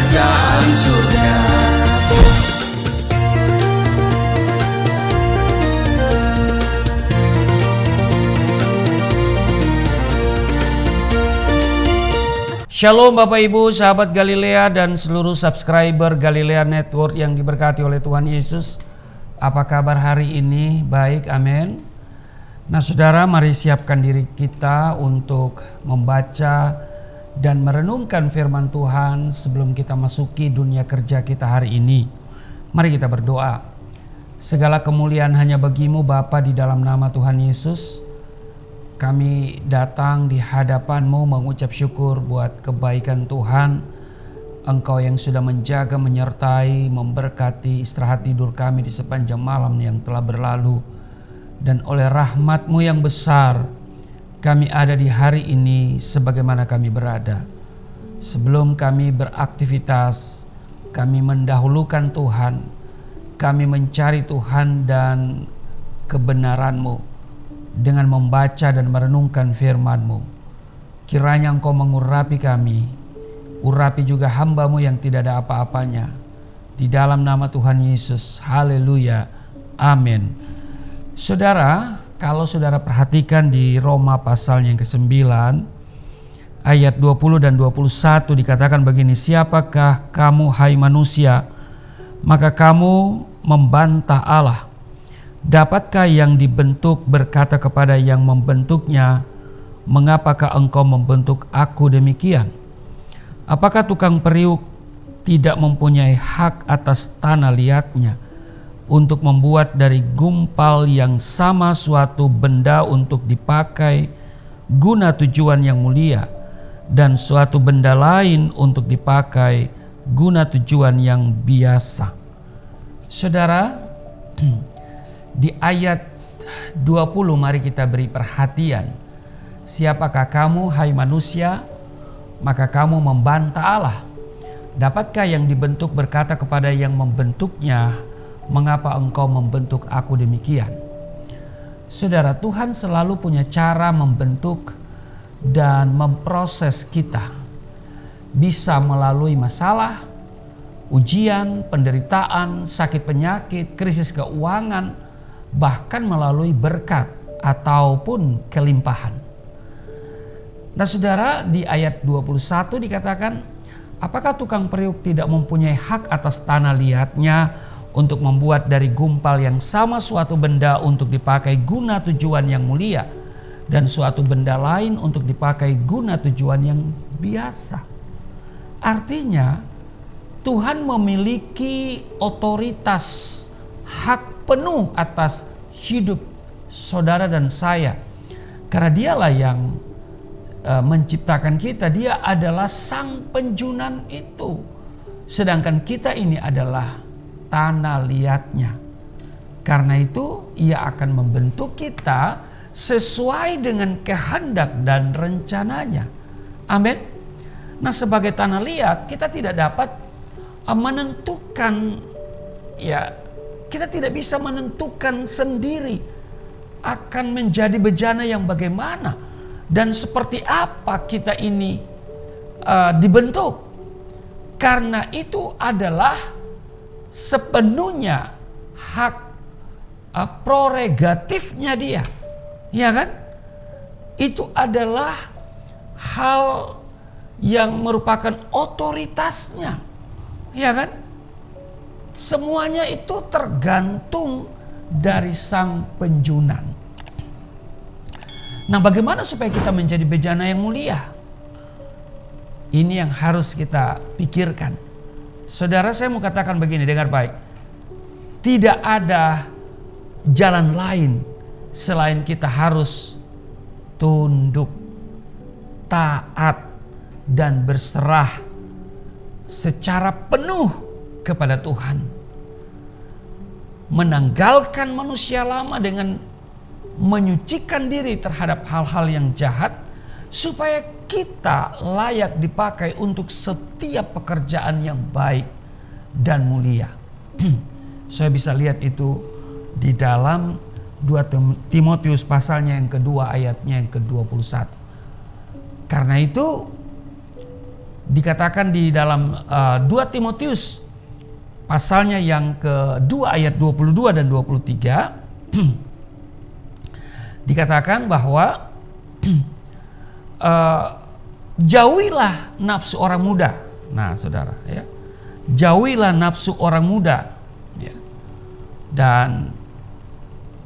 kerajaan surga. Shalom Bapak Ibu, sahabat Galilea dan seluruh subscriber Galilea Network yang diberkati oleh Tuhan Yesus. Apa kabar hari ini? Baik, amin. Nah saudara, mari siapkan diri kita untuk membaca dan merenungkan firman Tuhan sebelum kita masuki dunia kerja kita hari ini. Mari kita berdoa. Segala kemuliaan hanya bagi-Mu Bapa, di dalam nama Tuhan Yesus. Kami datang di hadapan-Mu mengucap syukur buat kebaikan Tuhan. Engkau yang sudah menjaga, menyertai, memberkati istirahat tidur kami di sepanjang malam yang telah berlalu. Dan oleh rahmat-Mu yang besar, kami ada di hari ini sebagaimana kami berada. Sebelum kami beraktivitas, kami mendahulukan Tuhan. Kami mencari Tuhan dan kebenaran-Mu dengan membaca dan merenungkan firman-Mu. Kiranya Engkau mengurapi kami, urapi juga hamba-Mu yang tidak ada apa-apanya. Di dalam nama Tuhan Yesus, haleluya, amin. Saudara, kalau saudara perhatikan di Roma pasal yang ke-9, ayat 20 dan 21 dikatakan begini, siapakah kamu hai manusia, maka kamu membantah Allah? Dapatkah yang dibentuk berkata kepada yang membentuknya, mengapakah engkau membentuk aku demikian? Apakah tukang periuk tidak mempunyai hak atas tanah liatnya untuk membuat dari gumpal yang sama suatu benda untuk dipakai guna tujuan yang mulia, dan suatu benda lain untuk dipakai guna tujuan yang biasa? Saudara, di ayat 20 mari kita beri perhatian. Siapakah kamu hai manusia, maka kamu membantah Allah? Dapatkah yang dibentuk berkata kepada yang membentuknya, mengapa engkau membentuk aku demikian? Saudara, Tuhan selalu punya cara membentuk dan memproses kita. Bisa melalui masalah, ujian, penderitaan, sakit penyakit, krisis keuangan, bahkan melalui berkat ataupun kelimpahan. Nah saudara, di ayat 21 dikatakan, apakah tukang periuk tidak mempunyai hak atas tanah liatnya untuk membuat dari gumpal yang sama suatu benda untuk dipakai guna tujuan yang mulia, dan suatu benda lain untuk dipakai guna tujuan yang biasa? Artinya Tuhan memiliki otoritas, hak penuh atas hidup saudara dan saya. Karena dialah yang menciptakan kita, dia adalah sang penjunan itu. Sedangkan kita ini adalah tanah liatnya. Karena itu ia akan membentuk kita sesuai dengan kehendak dan rencananya. Amin. Nah sebagai tanah liat kita tidak dapat menentukan, kita tidak bisa menentukan sendiri akan menjadi bejana yang bagaimana dan seperti apa kita ini dibentuk. Karena itu adalah sepenuhnya hak prerogatifnya dia, ya kan? Itu adalah hal yang merupakan otoritasnya, ya kan? Semuanya itu tergantung dari sang penjunan. Nah, bagaimana supaya kita menjadi bejana yang mulia? Ini yang harus kita pikirkan. Saudara, saya mau katakan begini, dengar baik. Tidak ada jalan lain selain kita harus tunduk, taat, dan berserah secara penuh kepada Tuhan. Menanggalkan manusia lama dengan menyucikan diri terhadap hal-hal yang jahat, supaya kita layak dipakai untuk setiap pekerjaan yang baik dan mulia. Saya bisa lihat itu di dalam 2 Timotius pasalnya yang kedua ayatnya yang ke-21. Karena itu Dikatakan di dalam 2 Timotius pasalnya yang kedua ayat 22 dan 23 dikatakan bahwa jauhilah nafsu orang muda. Nah, saudara, ya, jauhilah nafsu orang muda, ya, dan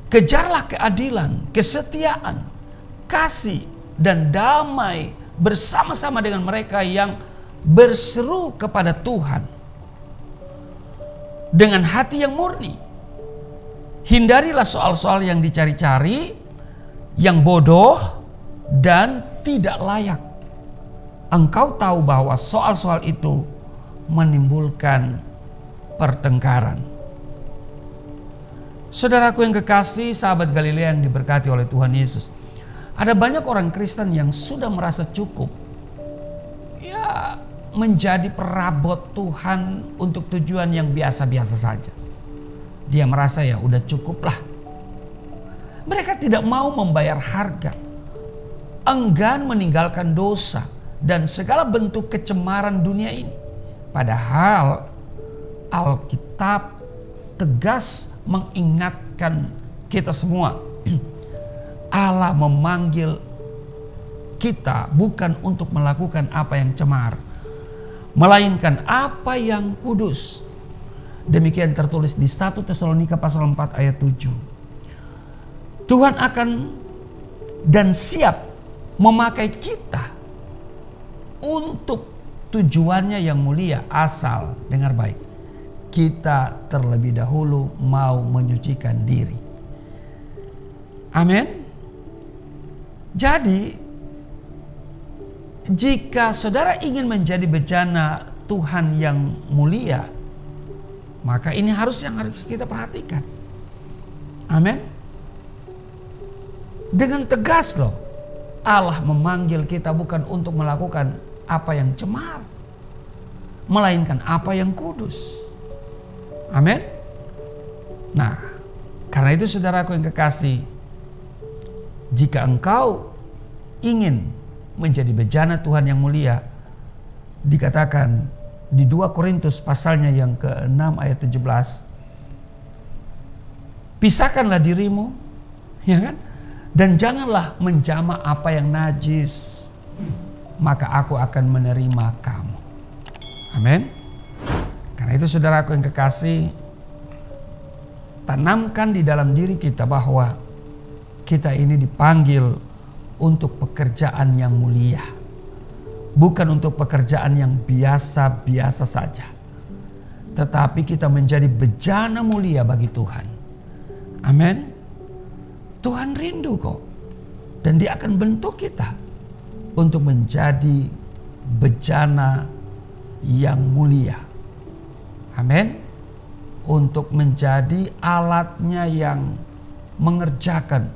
kejarlah keadilan, kesetiaan, kasih, dan damai bersama-sama dengan mereka yang berseru kepada Tuhan dengan hati yang murni. Hindarilah soal-soal yang dicari-cari, yang bodoh dan tidak layak. Engkau tahu bahwa soal-soal itu menimbulkan pertengkaran. Saudaraku yang kekasih, sahabat Galilea yang diberkati oleh Tuhan Yesus. Ada banyak orang Kristen yang sudah merasa cukup, ya, menjadi perabot Tuhan untuk tujuan yang biasa-biasa saja. Dia merasa ya udah cukup lah. Mereka tidak mau membayar harga, enggan meninggalkan dosa dan segala bentuk kecemaran dunia ini. Padahal Alkitab tegas mengingatkan kita semua, Allah memanggil kita bukan untuk melakukan apa yang cemar, melainkan apa yang kudus. Demikian tertulis di 1 Tesalonika pasal 4 ayat 7. Tuhan akan dan siap memakai kita untuk tujuannya yang mulia, asal, dengar baik, kita terlebih dahulu mau menyucikan diri. Amin. Jadi jika saudara ingin menjadi bejana Tuhan yang mulia, maka ini harus kita perhatikan. Amin. Dengan tegas loh, Allah memanggil kita bukan untuk melakukan apa yang cemar, melainkan apa yang kudus. Amin. Nah, karena itu saudaraku yang kekasih, jika engkau ingin menjadi bejana Tuhan yang mulia, dikatakan di 2 Korintus pasalnya yang ke-6 ayat 17, pisahkanlah dirimu, ya kan? Dan janganlah menjamah apa yang najis, maka aku akan menerima kamu. Amin. Karena itu saudaraku yang kekasih, tanamkan di dalam diri kita bahwa kita ini dipanggil untuk pekerjaan yang mulia, bukan untuk pekerjaan yang biasa-biasa saja, tetapi kita menjadi bejana mulia bagi Tuhan. Amin. Tuhan rindu kok, dan Dia akan bentuk kita untuk menjadi bejana yang mulia. Amin. Untuk menjadi alatnya yang mengerjakan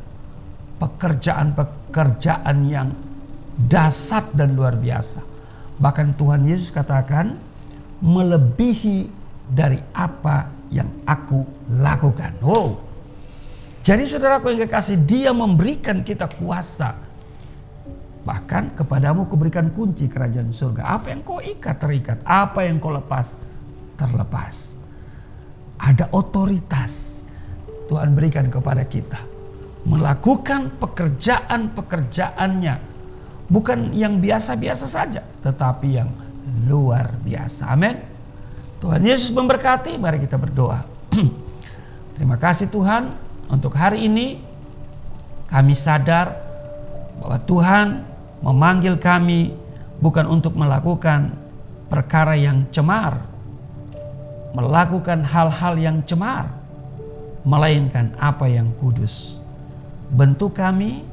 pekerjaan-pekerjaan yang dahsyat dan luar biasa. Bahkan Tuhan Yesus katakan, melebihi dari apa yang aku lakukan. Oh. Jadi saudaraku yang kekasih, Dia memberikan kita kuasa. Bahkan kepadamu kuberikan kunci kerajaan surga. Apa yang kau ikat terikat, apa yang kau lepas terlepas. Ada otoritas Tuhan berikan kepada kita, melakukan pekerjaan-pekerjaannya, bukan yang biasa-biasa saja, tetapi yang luar biasa. Amin. Tuhan Yesus memberkati. Mari kita berdoa. Terima kasih Tuhan, untuk hari ini kami sadar bahwa Tuhan memanggil kami bukan untuk melakukan perkara yang cemar, melakukan hal-hal yang cemar, melainkan apa yang kudus. Bentuk kami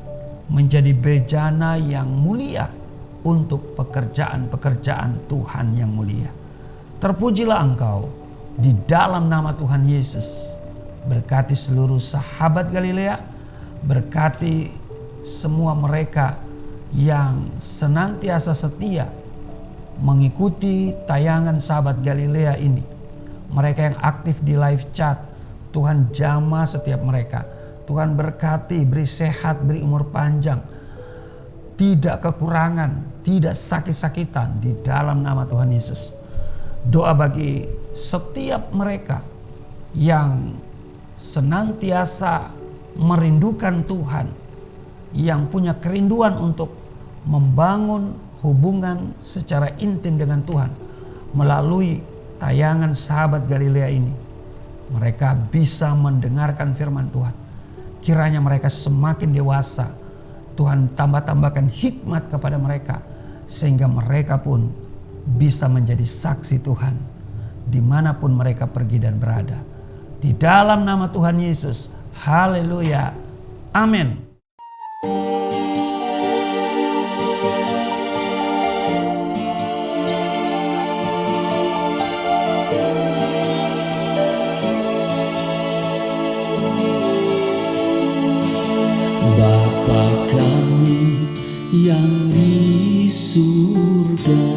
menjadi bejana yang mulia untuk pekerjaan-pekerjaan Tuhan yang mulia. Terpujilah Engkau di dalam nama Tuhan Yesus. Berkati seluruh sahabat Galilea, berkati semua mereka yang senantiasa setia mengikuti tayangan sahabat Galilea ini. Mereka yang aktif di live chat, Tuhan jamah setiap mereka. Tuhan berkati, beri sehat, beri umur panjang. tidak kekurangan, tidak sakit-sakitan di dalam nama Tuhan Yesus. Doa bagi setiap mereka yang senantiasa merindukan Tuhan, yang punya kerinduan untuk membangun hubungan secara intim dengan Tuhan melalui tayangan Sahabat Galilea ini. Mereka bisa mendengarkan firman Tuhan. Kiranya mereka semakin dewasa. Tuhan tambah-tambahkan hikmat kepada mereka, sehingga mereka pun bisa menjadi saksi Tuhan dimanapun mereka pergi dan berada. Di dalam nama Tuhan Yesus, haleluya, amin. Bapa kami yang di surga,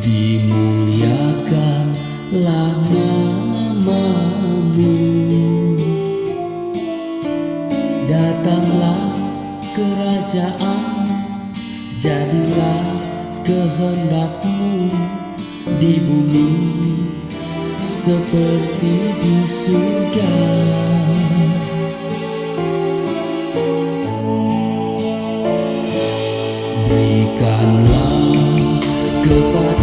dimuliakanlah nama-Mu. Datanglah kerajaan, jadilah kehendak-Mu di bumi seperti di surga. Berikanlah kepada